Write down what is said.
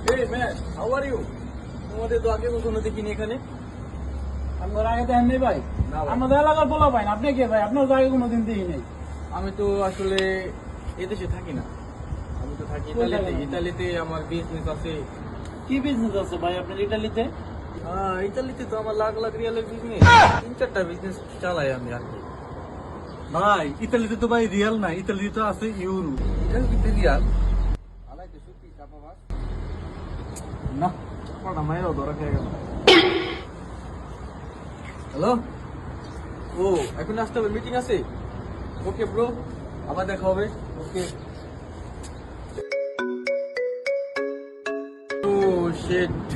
Hey man, how are you? তোমাদের তো আগে কখনো দেখিনি এখানে। আমার আগে দেখেন নেই ভাই, না ভাই। আমাদের এলাকার বলা ভাই আপনি কে ভাই? আপনার আগে কোনোদিন দেখি নেই। আমি তো আসলে এদেশে থাকি না, আমি তো থাকি কোথায় ইতালিতে। থাকেন? ইতালিতে আমার বিজনেস আছে। কি বিজনেস আছে ভাই আপনার ইটালিতে? ইতালিতে তো আমার লাখ লাখ রিয়ালের বিজনেস, 3-4টা বিজনেস চালাই আমি আর কি। ভাই ইতালিতে তো ভাই রিয়াল না, ইতালিতে তো আছে ইউরো। ইতালিতে রিয়াল আলাইতে সত্যি চাপা বাস না, চাপাটা মায়েরও ধরা খেয়ে গেল। হ্যালো, ও এখন আসতে হবে, মিটিং আছে। ওকে ব্রো, আবার দেখা হবে। ওকে। ও শিট।